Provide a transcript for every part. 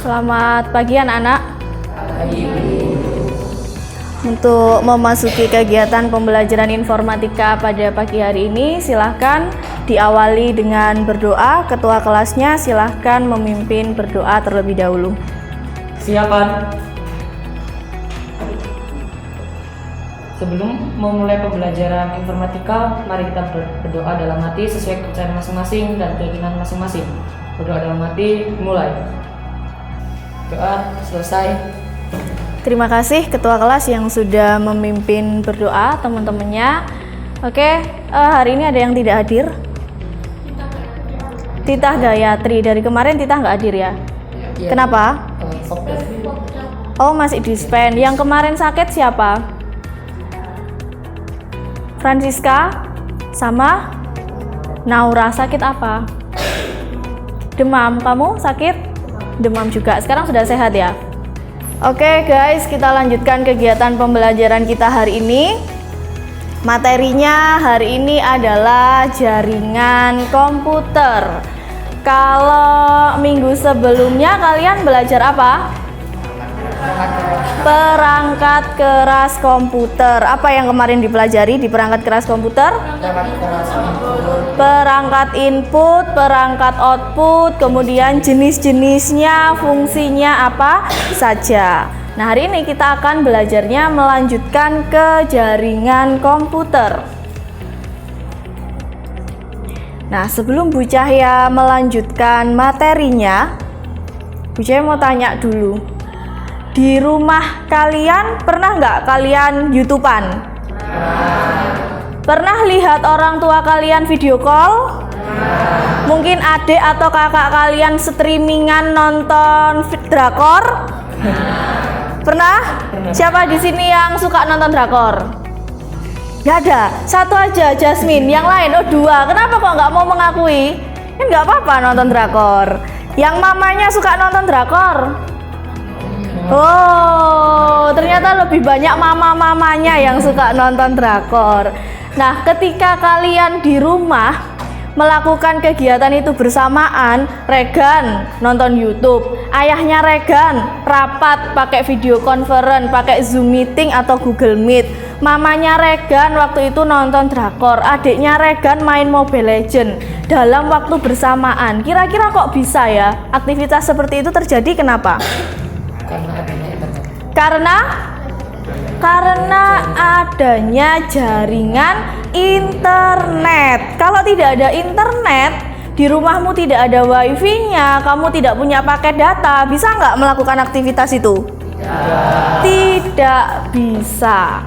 Selamat pagi anak-anak. Untuk memasuki kegiatan pembelajaran informatika pada pagi hari ini, silahkan diawali dengan berdoa. Ketua kelasnya silahkan memimpin berdoa terlebih dahulu. Silakan. Sebelum memulai pembelajaran informatika, mari kita berdoa dalam hati sesuai kepercayaan masing-masing dan keinginan masing-masing. Berdoa dalam hati, mulai. Doa selesai. Terima kasih ketua kelas yang sudah memimpin berdoa teman-temannya. Oke, hari ini ada yang tidak hadir? Tita Gayatri, dari kemarin Tita nggak hadir ya? Ya. Kenapa? Oh, masih dispen. Yang kemarin sakit siapa? Francisca sama Naura. Sakit apa? Demam. Kamu sakit? Demam juga. Sekarang sudah sehat ya? Oke guys, kita lanjutkan kegiatan pembelajaran kita hari ini. Materinya hari ini adalah jaringan komputer. Kalau minggu sebelumnya kalian belajar apa? Perangkat keras komputer. Apa yang kemarin dipelajari di perangkat keras komputer? Perangkat input, perangkat output, kemudian jenis-jenisnya, fungsinya apa saja. Nah, hari ini kita akan belajarnya melanjutkan ke jaringan komputer. Nah, sebelum Bu Cahya melanjutkan materinya, Bu Cahya mau tanya dulu. Di rumah kalian pernah nggak kalian YouTubean? Pernah lihat orang tua kalian video call? Mungkin adik atau kakak kalian streamingan nonton drakor? Pernah? Siapa di sini yang suka nonton drakor? Gak ada, satu aja Jasmine, yang lain dua. Kenapa kok nggak mau mengakui? Kan nggak apa-apa nonton drakor. Yang mamanya suka nonton drakor? Oh, ternyata lebih banyak mama-mamanya yang suka nonton drakor. Nah, ketika kalian di rumah melakukan kegiatan itu bersamaan, Regan nonton YouTube, ayahnya Regan rapat pakai video conference, pakai Zoom meeting atau Google Meet. Mamanya Regan waktu itu nonton drakor, adiknya Regan main Mobile Legends dalam waktu bersamaan. Kira-kira kok bisa ya aktivitas seperti itu terjadi? Kenapa? Karena adanya jaringan internet. Kalau tidak ada internet, di rumahmu tidak ada wifi-nya, kamu tidak punya paket data, bisa nggak melakukan aktivitas itu? Tidak bisa.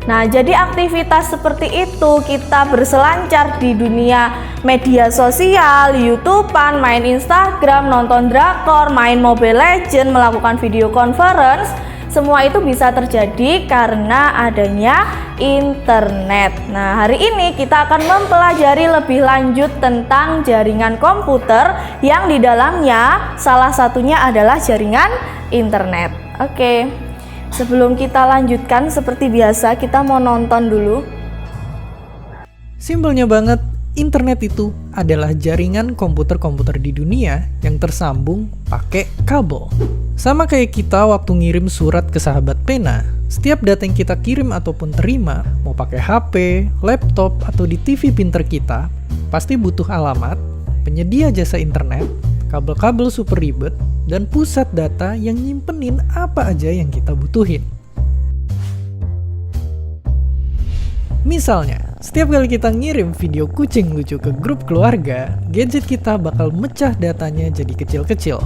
Nah, jadi aktivitas seperti itu kita berselancar di dunia media sosial, YouTubean, main Instagram, nonton drakor, main Mobile Legends, melakukan video conference, semua itu bisa terjadi karena adanya internet. Nah, hari ini kita akan mempelajari lebih lanjut tentang jaringan komputer yang di dalamnya salah satunya adalah jaringan internet. Oke. Sebelum kita lanjutkan, seperti biasa kita mau nonton dulu. Simpelnya banget, internet itu adalah jaringan komputer-komputer di dunia yang tersambung pakai kabel. Sama kayak kita waktu ngirim surat ke sahabat pena, setiap data yang kita kirim ataupun terima, mau pakai HP, laptop, atau di TV pinter kita, pasti butuh alamat, penyedia jasa internet, kabel-kabel super ribet, dan pusat data yang nyimpenin apa aja yang kita butuhin. Misalnya, setiap kali kita ngirim video kucing lucu ke grup keluarga, gadget kita bakal mecah datanya jadi kecil-kecil.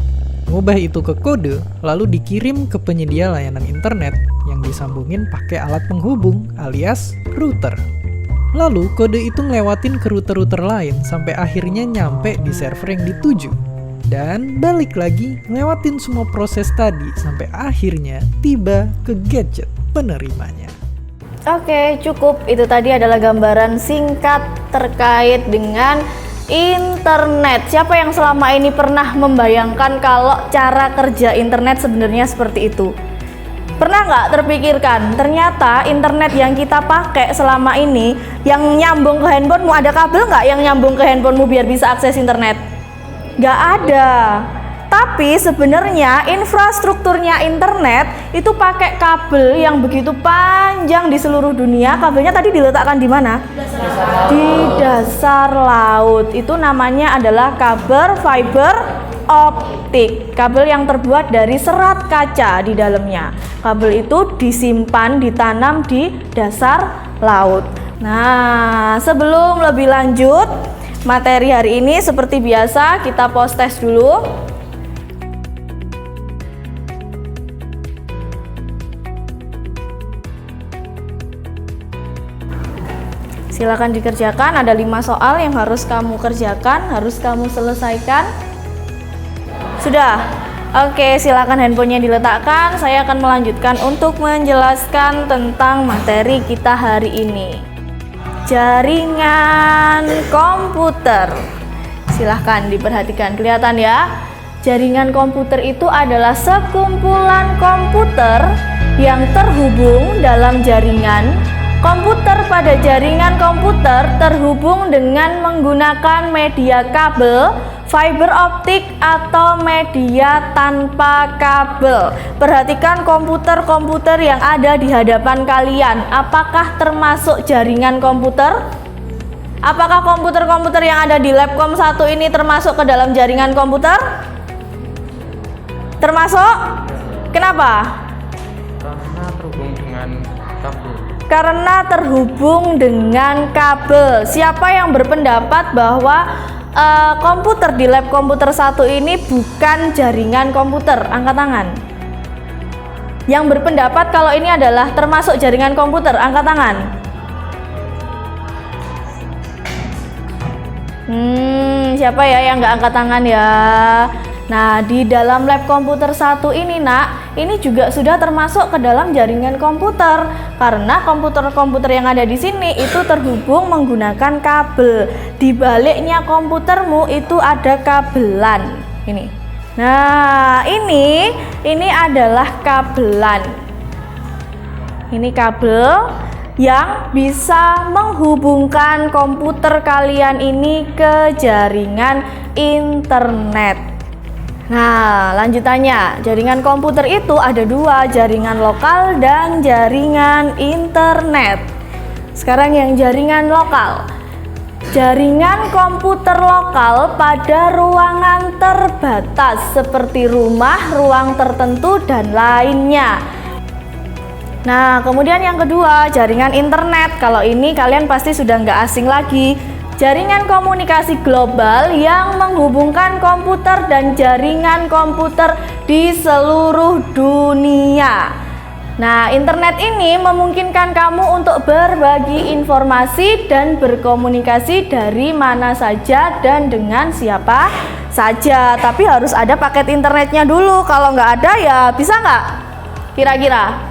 Ngubah itu ke kode, lalu dikirim ke penyedia layanan internet yang disambungin pakai alat penghubung alias router. Lalu kode itu ngelewatin ke router-router lain sampai akhirnya nyampe di server yang dituju. Dan balik lagi ngelewatin semua proses tadi sampai akhirnya tiba ke gadget penerimanya. Oke, cukup. Itu tadi adalah gambaran singkat terkait dengan internet. Siapa yang selama ini pernah membayangkan kalau cara kerja internet sebenarnya seperti itu? Pernah nggak terpikirkan, ternyata internet yang kita pakai selama ini, yang nyambung ke handphonemu, ada kabel nggak yang nyambung ke handphonemu biar bisa akses internet? Nggak ada. Tapi sebenarnya infrastrukturnya internet itu pakai kabel yang begitu panjang di seluruh dunia. Kabelnya tadi diletakkan di mana? Di dasar laut. Itu namanya adalah kabel fiber optik. Kabel yang terbuat dari serat kaca di dalamnya. Kabel itu disimpan, ditanam di dasar laut. Nah, sebelum lebih lanjut, materi hari ini seperti biasa kita post test dulu. Silakan dikerjakan, ada 5 soal yang harus kamu kerjakan, harus kamu selesaikan. Sudah? Oke, silakan handphonenya diletakkan. Saya akan melanjutkan untuk menjelaskan tentang materi kita hari ini. Jaringan komputer. Silahkan diperhatikan, kelihatan ya. Jaringan komputer itu adalah sekumpulan komputer yang terhubung dalam jaringan. Komputer pada jaringan komputer terhubung dengan menggunakan media kabel, fiber optik, atau media tanpa kabel. Perhatikan komputer-komputer yang ada di hadapan kalian. Apakah termasuk jaringan komputer? Apakah komputer-komputer yang ada di Labcom 1 ini termasuk ke dalam jaringan komputer? Termasuk? Kenapa? Karena terhubung dengan kabel. Karena terhubung dengan kabel. Siapa yang berpendapat bahwa komputer di lab komputer 1 ini bukan jaringan komputer? Angkat tangan. Yang berpendapat kalau ini adalah termasuk jaringan komputer, angkat tangan. Siapa ya yang nggak angkat tangan ya? Nah, di dalam lab komputer 1 ini, Nak, ini juga sudah termasuk ke dalam jaringan komputer karena komputer-komputer yang ada di sini itu terhubung menggunakan kabel. Di baliknya komputermu itu ada kabelan. Ini. Nah, ini adalah kabelan. Ini kabel yang bisa menghubungkan komputer kalian ini ke jaringan internet. Nah, lanjutannya, jaringan komputer itu ada 2, jaringan lokal dan jaringan internet. Sekarang yang jaringan lokal. Jaringan komputer lokal pada ruangan terbatas seperti rumah, ruang tertentu, dan lainnya. Nah, kemudian yang kedua, jaringan internet. Kalau ini kalian pasti sudah nggak asing lagi. Jaringan komunikasi global yang menghubungkan komputer dan jaringan komputer di seluruh dunia. Nah, internet ini memungkinkan kamu untuk berbagi informasi dan berkomunikasi dari mana saja dan dengan siapa saja. Tapi harus ada paket internetnya dulu. Kalau nggak ada ya bisa nggak? Kira-kira?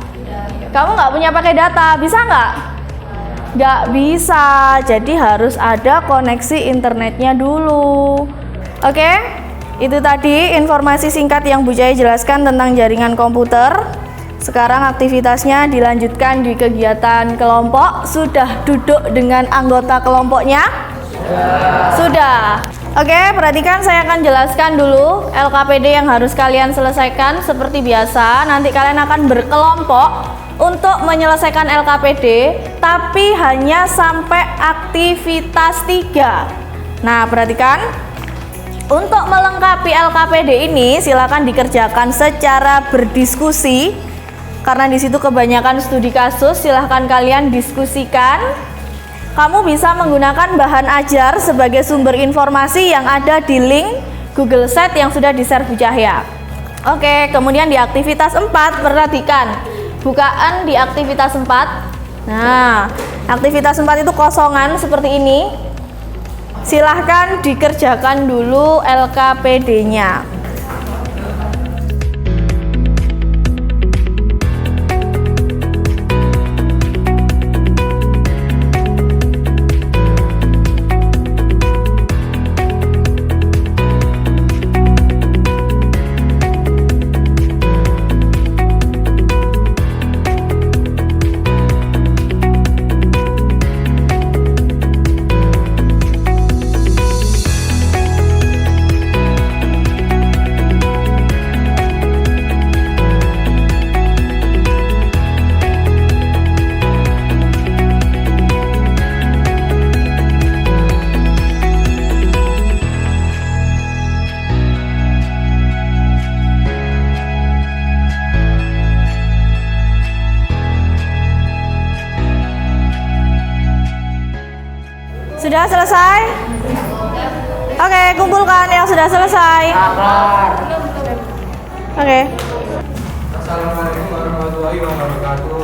Kamu nggak punya pakai data, bisa nggak? Nggak bisa, jadi harus ada koneksi internetnya dulu. Oke, itu tadi informasi singkat yang Bu Jaya jelaskan tentang jaringan komputer. Sekarang aktivitasnya dilanjutkan di kegiatan kelompok. Sudah duduk dengan anggota kelompoknya? Sudah. Oke, perhatikan, saya akan jelaskan dulu LKPD yang harus kalian selesaikan. Seperti biasa, nanti kalian akan berkelompok untuk menyelesaikan LKPD, tapi hanya sampai aktivitas 3. Nah, perhatikan, untuk melengkapi LKPD ini silakan dikerjakan secara berdiskusi, karena di situ kebanyakan studi kasus. Silahkan kalian diskusikan. Kamu bisa menggunakan bahan ajar sebagai sumber informasi yang ada di link Google Sheet yang sudah di-share Bu Cahya. Oke, kemudian di aktivitas 4, perhatikan bukaan di aktivitas 4. Nah, aktivitas 4 itu kosongan seperti ini. Silahkan dikerjakan dulu LKPD-nya. Sudah selesai? Oke, kumpulkan yang sudah selesai. Oke. Assalamualaikum warahmatullahi wabarakatuh.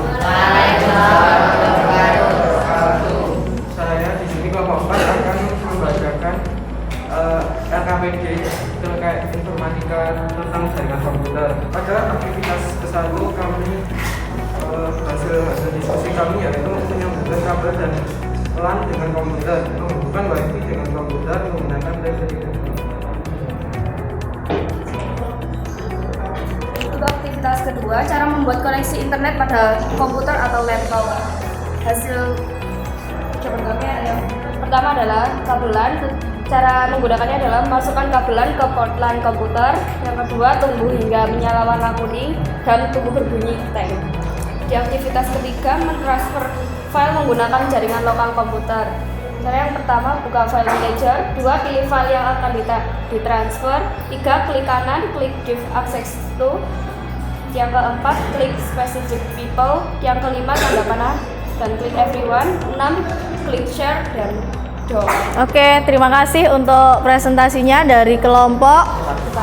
Saya di sini kelompok 4 akan membacakan LKPD terkait informatika tentang jaringan komputer. Pada aktivitas ke-1 kami hasil diskusi kami yaitu menyambungkan kabel dan LAN dengan komputer, menghubungkan WiFi dengan komputer menggunakan telepon. Untuk aktivitas kedua, cara membuat koneksi internet pada komputer atau laptop. Hasil jawabannya yang pertama adalah kabelan. Cara menggunakannya adalah masukkan kabelan ke port LAN komputer. Yang kedua, tunggu hingga menyala warna kuning dan tunggu berbunyi teng. Di aktivitas ketiga, mentransfer file menggunakan jaringan lokal komputer. Cara yang pertama, buka file manager. 2, pilih file yang akan ditransfer. 3, klik kanan, klik give access to. Yang keempat, klik specific people. Yang kelima, tanda panah dan klik everyone. 6, klik share dan do. Oke, terima kasih untuk presentasinya dari kelompok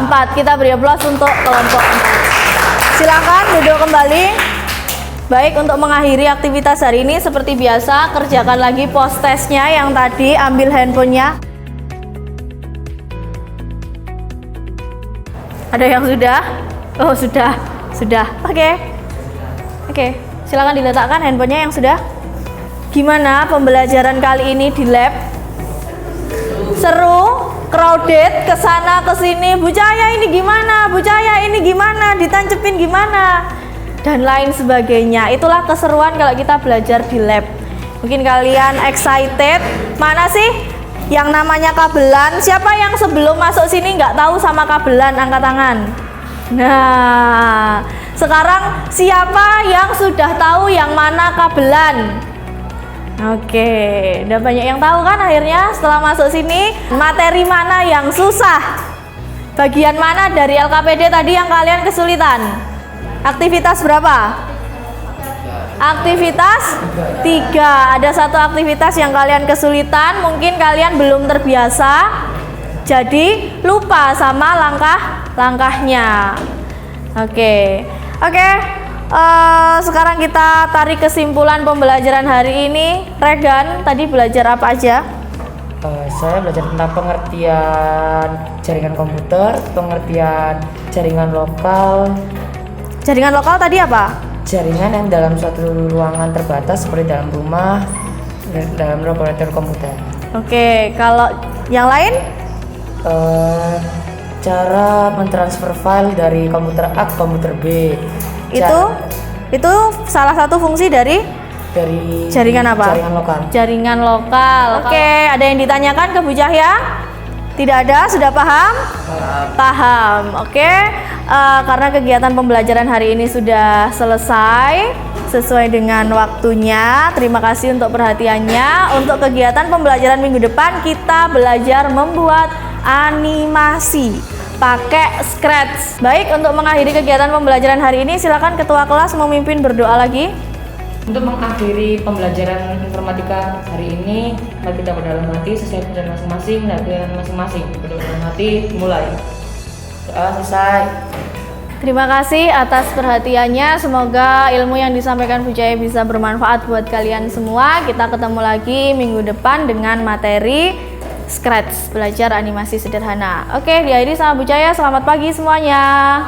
4. Kita beri aplaus untuk kelompok 4. Silakan duduk kembali. Baik, untuk mengakhiri aktivitas hari ini seperti biasa, kerjakan lagi post testnya yang tadi, ambil handphonenya. Ada yang sudah? Oh, sudah. Oke, silakan diletakkan handphonenya yang sudah. Gimana pembelajaran kali ini di lab? Seru? Crowded? Kesana kesini? Bu Cahaya ini gimana? Bu Cahaya ini gimana? Ditancepin gimana? Dan lain sebagainya. Itulah keseruan kalau kita belajar di lab. Mungkin kalian excited. Mana sih yang namanya kabelan? Siapa yang sebelum masuk sini nggak tahu sama kabelan? Angkat tangan. Nah, sekarang siapa yang sudah tahu yang mana kabelan? Oke, udah banyak yang tahu kan akhirnya setelah masuk sini. Materi mana yang susah? Bagian mana dari LKPD tadi yang kalian kesulitan? Aktivitas berapa? Aktivitas 3. Ada satu aktivitas yang kalian kesulitan, mungkin kalian belum terbiasa, jadi lupa sama langkah-langkahnya. Oke. Sekarang kita tarik kesimpulan pembelajaran hari ini. Regan, tadi belajar apa aja? Saya belajar tentang pengertian jaringan komputer, pengertian jaringan lokal. Jaringan lokal tadi apa? Jaringan yang dalam suatu ruangan terbatas seperti dalam rumah, dalam laboratorium komputer. Oke, kalau yang lain? Cara mentransfer file dari komputer A ke komputer B. Itu salah satu fungsi dari jaringan apa? Jaringan lokal. Jaringan lokal. Oke, ada yang ditanyakan ke Bu Cahya? Tidak ada, sudah paham? Paham. Oke. Karena kegiatan pembelajaran hari ini sudah selesai sesuai dengan waktunya. Terima kasih untuk perhatiannya. Untuk kegiatan pembelajaran minggu depan kita belajar membuat animasi pakai Scratch. Baik, untuk mengakhiri kegiatan pembelajaran hari ini silakan ketua kelas memimpin berdoa lagi. Untuk mengakhiri pembelajaran informatika hari ini, mari kita berdalam hati sesuai kebutuhan masing-masing dan pilihan masing-masing. Berdalam hati, mulai. Doa selesai. Terima kasih atas perhatiannya. Semoga ilmu yang disampaikan Bu Cahaya bisa bermanfaat buat kalian semua. Kita ketemu lagi minggu depan dengan materi Scratch, belajar animasi sederhana. Oke, diakhiri sama Bu Cahaya. Selamat pagi semuanya.